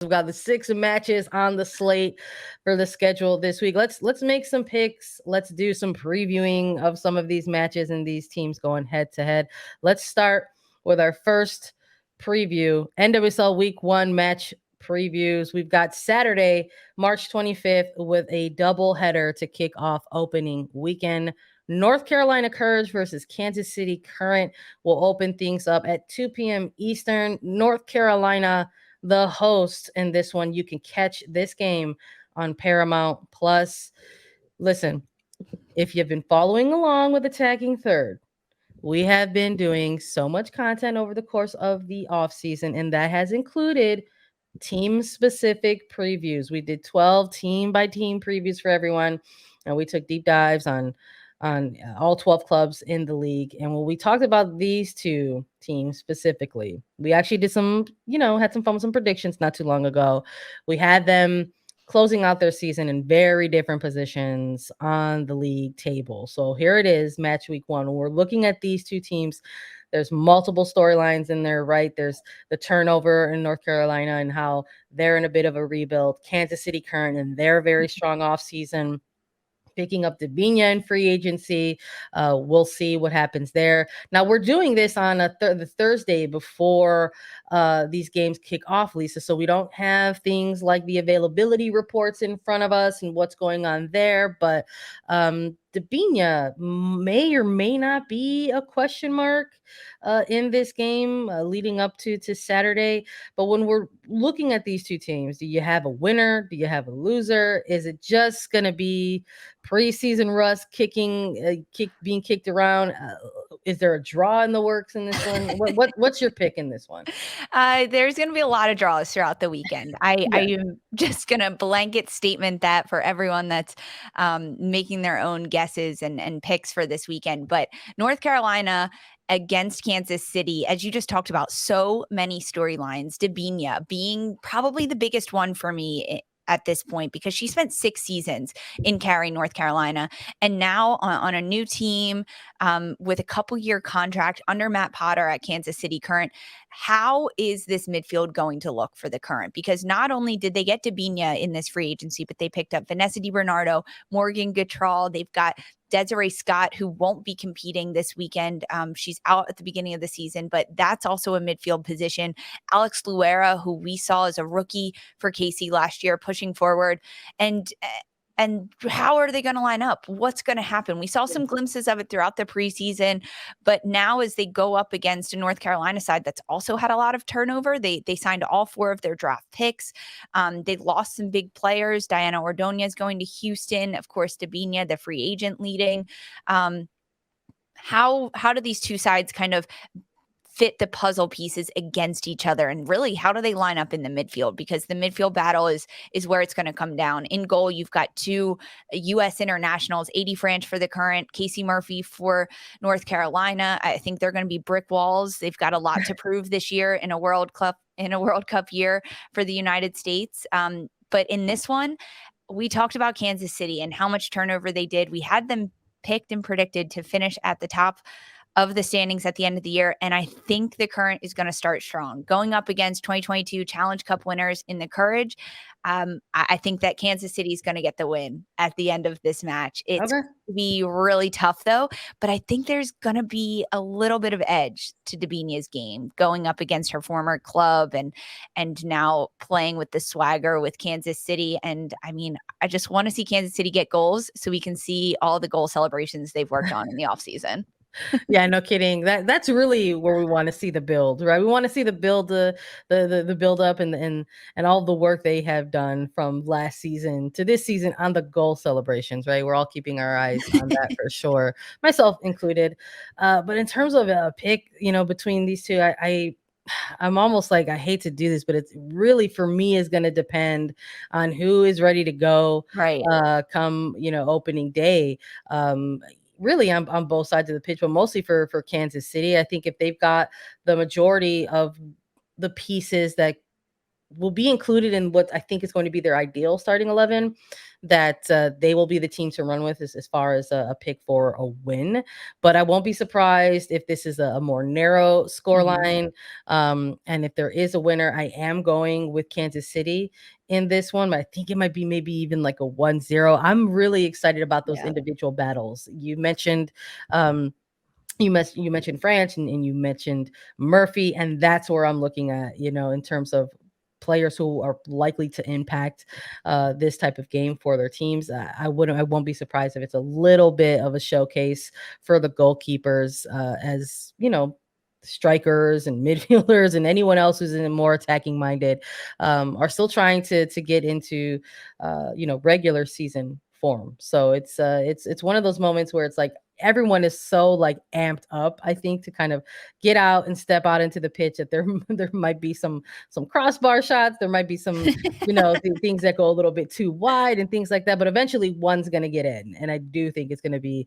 We've got the 6 matches on the slate for the schedule this week. Let's make some picks. Let's do some previewing of some of these matches and these teams going head to head. Let's start with our first preview, NWSL Week 1 match previews. We've got Saturday, March 25th with a double header to kick off opening weekend. North Carolina Courage versus Kansas City Current will open things up at 2 p.m. Eastern. North Carolina, the host in this one. You can catch this game on Paramount Plus. Listen, if you've been following along with Attacking Third, we have been doing so much content over the course of the off season, and that has included team specific previews. We did 12 team by team previews for everyone, and we took deep dives on all 12 clubs in the league. And when we talked about these two teams specifically, we actually did some, had some fun with some predictions not too long ago. We had them closing out their season in very different positions on the league table. So here it is, match week 1. When we're looking at these two teams, there's multiple storylines in there, right? There's the turnover in North Carolina and how they're in a bit of a rebuild. Kansas City Current and their very strong offseason, picking up Dabinia in free agency. We'll see what happens there. Now, we're doing this on the Thursday before these games kick off, Lisa, so we don't have things like the availability reports in front of us and what's going on there, but Dabinia may or may not be a question mark in this game leading up to Saturday. But when we're looking at these two teams, do you have a winner? Do you have a loser? Is it just going to be preseason rust being kicked around? Is there a draw in the works in this one? What's your pick in this one? There's going to be a lot of draws throughout the weekend. I am just going to blanket statement that for everyone that's making their own guesses and picks for this weekend. But North Carolina against Kansas City, as you just talked about, so many storylines. Dabinia being probably the biggest one for me at this point, because she spent 6 seasons in Cary, North Carolina, and now on a new team with a couple-year contract under Matt Potter at Kansas City Current. How is this midfield going to look for the Current? Because not only did they get Dabinia in this free agency, but they picked up Vanessa DiBernardo, Morgan Gautral. They've got Desiree Scott, who won't be competing this weekend. She's out at the beginning of the season, but that's also a midfield position. Alex Luera, who we saw as a rookie for Casey last year, pushing forward. And how are they going to line up? What's going to happen? We saw some glimpses of it throughout the preseason, but now as they go up against a North Carolina side that's also had a lot of turnover, they signed all 4 of their draft picks. They lost some big players. Diana Ordonez going to Houston. Of course, Dabinia, the free agent, leading. How do these two sides kind of fit the puzzle pieces against each other? And really, how do they line up in the midfield? Because the midfield battle is where it's going to come down. In goal, you've got 2 U.S. internationals, 80 Franch for the Current, Casey Murphy for North Carolina. I think they're going to be brick walls. They've got a lot to prove this year in a World Cup year for the United States. But in this one, we talked about Kansas City and how much turnover they did. We had them picked and predicted to finish at the top of the standings at the end of the year. And I think the Current is going to start strong. Going up against 2022 Challenge Cup winners in the Courage, I think that Kansas City is going to get the win at the end of this match. It's going to be really tough, though. But I think there's going to be a little bit of edge to Dabinia's game, going up against her former club and now playing with the swagger with Kansas City. And I mean, I just want to see Kansas City get goals so we can see all the goal celebrations they've worked on in the offseason. Yeah, no kidding. That's really where we want to see the build, right? We want to see the build, the build up and all the work they have done from last season to this season on the goal celebrations, right? We're all keeping our eyes on that for sure, myself included. But in terms of a pick, between these two, I'm almost like, I hate to do this, but it's really, for me, is going to depend on who is ready to go, right? Come opening day. Really on both sides of the pitch, but mostly for Kansas City. I think if they've got the majority of the pieces that will be included in what I think is going to be their ideal starting 11, that they will be the team to run with as far as a pick for a win. But I won't be surprised if this is a more narrow Mhm. scoreline. And if there is a winner, I am going with Kansas City in this one, but I think it might be maybe even like a 1-0. I'm really excited about those Yeah. individual battles. Um, you mentioned France, and you mentioned Murphy, and that's where I'm looking at, in terms of players who are likely to impact this type of game for their teams. I won't be surprised if it's a little bit of a showcase for the goalkeepers, as strikers and midfielders and anyone else who's in more attacking minded, are still trying to get into regular season form. So it's one of those moments where it's like everyone is so like amped up, I think, to kind of get out and step out into the pitch, that there there might be some crossbar shots, there might be some things that go a little bit too wide and things like that, but eventually one's going to get in, and I do think it's going to be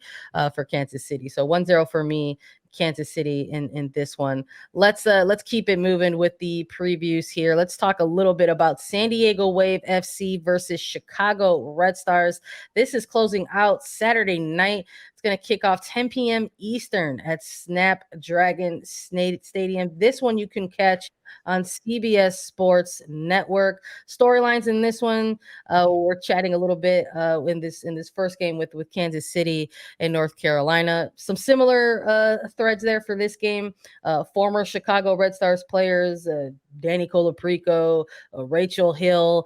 for Kansas City. So 1-0 for me, Kansas City in this one. Let's keep it moving with the previews here. Let's talk a little bit about San Diego Wave FC versus Chicago Red Stars. This is closing out Saturday night. It's going to kick off 10 p.m. Eastern at Snapdragon Stadium. This one you can catch on CBS Sports Network. Storylines in this one, we're chatting a little bit in this first game with Kansas City and North Carolina. Some similar threads there for this game. Former Chicago Red Stars players, Danny Colaprico, Rachel Hill,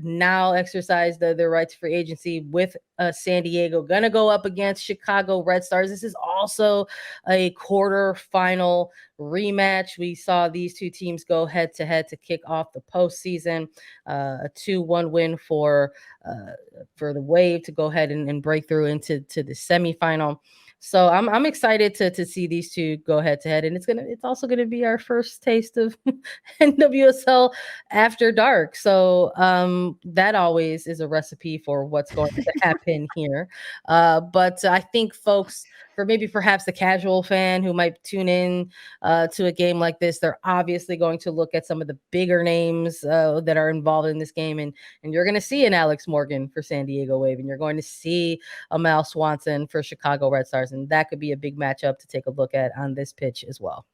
now exercise their right to free agency with San Diego. Gonna go up against Chicago Red Stars. This is also a quarterfinal rematch. We saw these two teams go head to head to kick off the postseason. A 2-1 win for the Wave to go ahead and break through into the semifinal. So I'm excited to see these two go head to head, and it's also gonna be our first taste of NWSL After Dark. So that always is a recipe for what's going to happen here. But I think folks, for maybe perhaps the casual fan who might tune in to a game like this, they're obviously going to look at some of the bigger names that are involved in this game, and you're going to see an Alex Morgan for San Diego Wave, and you're going to see a Mal Swanson for Chicago Red Stars, and that could be a big matchup to take a look at on this pitch as well.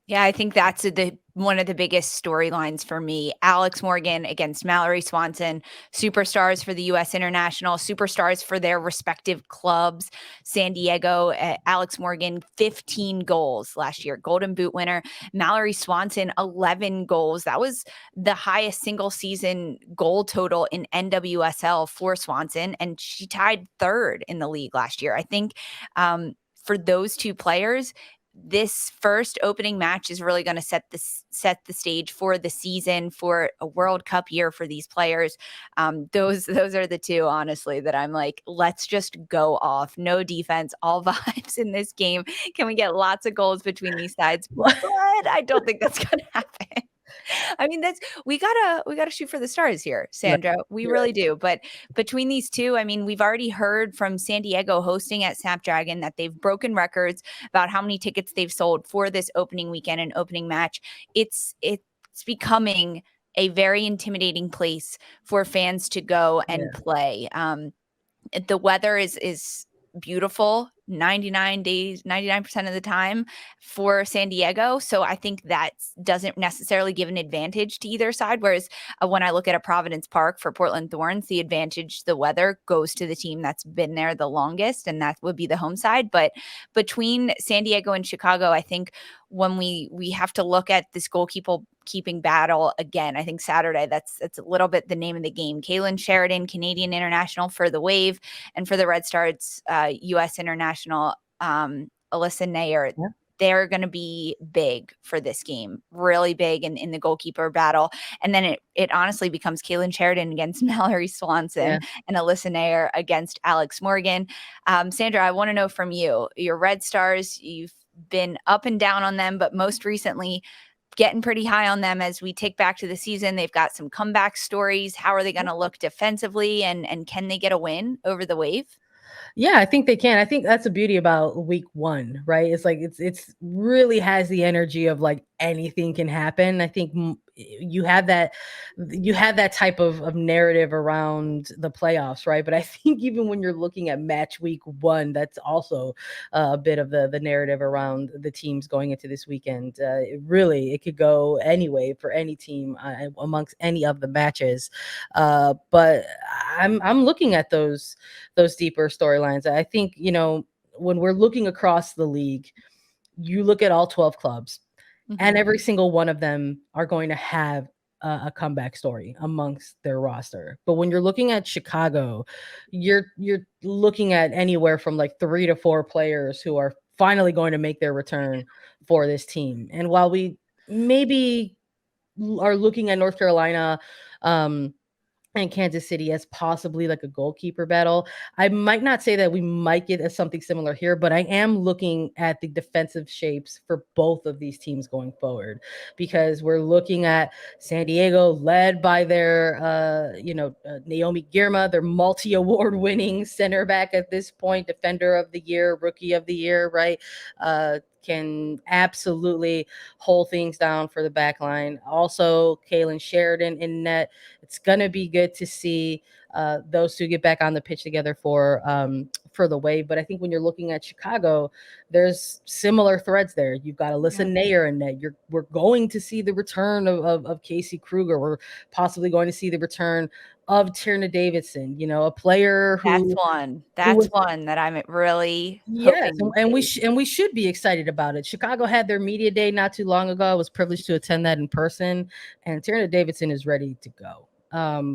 Yeah, I think that's one of the biggest storylines for me. Alex Morgan against Mallory Swanson, superstars for the U.S. International, superstars for their respective clubs. San Diego, Alex Morgan, 15 goals last year, Golden Boot winner. Mallory Swanson, 11 goals. That was the highest single season goal total in NWSL for Swanson, and she tied third in the league last year. I think for those two players, this first opening match is really going to set the stage for the season, for a World Cup year for these players. Those are the two, honestly, that I'm like, let's just go off. No defense, all vibes in this game. Can we get lots of goals between these sides? But I don't think that's going to happen. I mean, we gotta shoot for the stars here, Right. Sandra. We You're really do. But between these two, I mean, we've already heard from San Diego hosting at Snapdragon that they've broken records about how many tickets they've sold for this opening weekend and opening match. It's becoming a very intimidating place for fans to go and Yeah. play. The weather is beautiful 99% of the time for San Diego. So I think that doesn't necessarily give an advantage to either side. Whereas when I look at a Providence Park for Portland Thorns, the advantage, the weather, goes to the team that's been there the longest, and that would be the home side. But between San Diego and Chicago, I think when we have to look at this goalkeeping battle again, I think Saturday, that's a little bit the name of the game. Kaylin Sheridan, Canadian international for the Wave, and for the Red Stars, U.S. international, Alyssa Nair. Yeah. They're going to be big for this game, really big in the goalkeeper battle. And then it honestly becomes Kaylin Sheridan against Mallory Swanson Yeah. and Alyssa Nair against Alex Morgan. Sandra, I want to know from you, your Red Stars, you've been up and down on them, but most recently getting pretty high on them as we take back to the season. They've got some comeback stories. How are they going to look defensively, and can they get a win over the Wave? Yeah, I think they can. I think that's the beauty about week one, right? It's like it's really has the energy of like anything can happen. I think you have that type of narrative around the playoffs, right? But I think even when you're looking at match week 1, that's also a bit of the narrative around the teams going into this weekend. It could go anyway for any team amongst any of the matches. But I'm looking at those deeper storylines. I think, when we're looking across the league, you look at all 12 clubs, and Mhm. every single one of them are going to have a comeback story amongst their roster. But when you're looking at Chicago, you're looking at anywhere from like 3 to 4 players who are finally going to make their return for this team. And while we maybe are looking at North Carolina, um, and Kansas City as possibly like a goalkeeper battle, I might not say that we might get as something similar here, but I am looking at the defensive shapes for both of these teams going forward, because we're looking at San Diego led by their Naomi Girma, their multi-award winning center back at this point, defender of the year, rookie of the year, right? Can absolutely hold things down for the back line. Also, Kaylin Sheridan in net. It's gonna be good to see those two get back on the pitch together for the Wave. But I think when you're looking at Chicago, there's similar threads there. You've got Alyssa Yeah. Nair in net. We're going to see the return of Casey Kruger. We're possibly going to see the return of Tierna Davidson. A player That's who one. who That's was. one that I'm really Yes, hoping and we and we see. sh- and we should be excited about it. Chicago had their media day not too long ago. I was privileged to attend that in person, and Tierna Davidson is ready to go.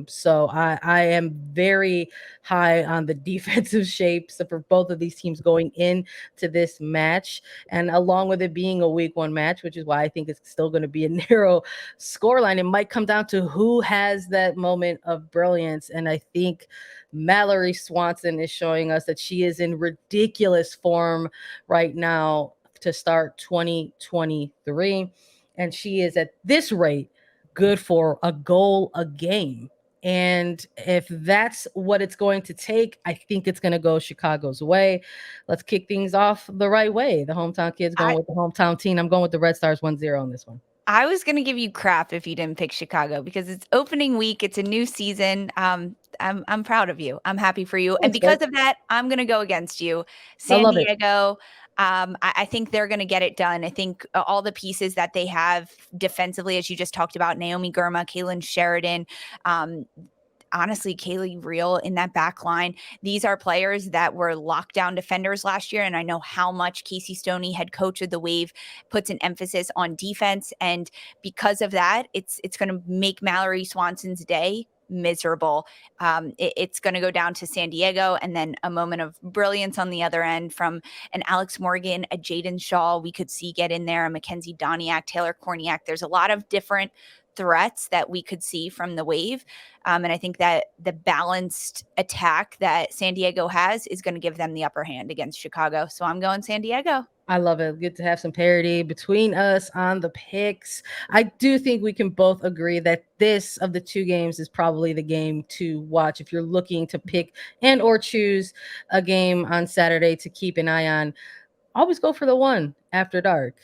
So I am very high on the defensive shapes for both of these teams going into this match, and along with it being a week 1 match, which is why I think it's still going to be a narrow scoreline. It might come down to who has that moment of brilliance, and I think Mallory Swanson is showing us that she is in ridiculous form right now to start 2023. And she is at this rate good for a goal a game. And if that's what it's going to take, I think it's going to go Chicago's way. Let's kick things off the right way. The hometown kids going I with the hometown team. I'm going with the Red Stars 1-0 on this one. I was gonna give you crap if you didn't pick Chicago because it's opening week, it's a new season. I'm proud of you. I'm happy for you. And Thanks, because babe. of that, I'm gonna go against you. I San love it. Diego, I think they're gonna get it done. I think all the pieces that they have defensively, as you just talked about, Naomi Girma, Kaylin Sheridan, um, honestly, Kaylee Real in that back line. These are players that were lockdown defenders last year. And I know how much Casey Stoney, head coach of the Wave, puts an emphasis on defense. And because of that, it's going to make Mallory Swanson's day miserable. It's going to go down to San Diego, and then a moment of brilliance on the other end from an Alex Morgan, a Jaden Shaw we could see get in there, a Mackenzie Doniak, Taylor Korniak. There's a lot of different threats that we could see from the Wave. And I think that the balanced attack that San Diego has is going to give them the upper hand against Chicago. So I'm going San Diego. I love it. Good to have some parity between us on the picks. I do think we can both agree that this of the 2 games is probably the game to watch if you're looking to pick and or choose a game on Saturday to keep an eye on. Always go for the one after dark.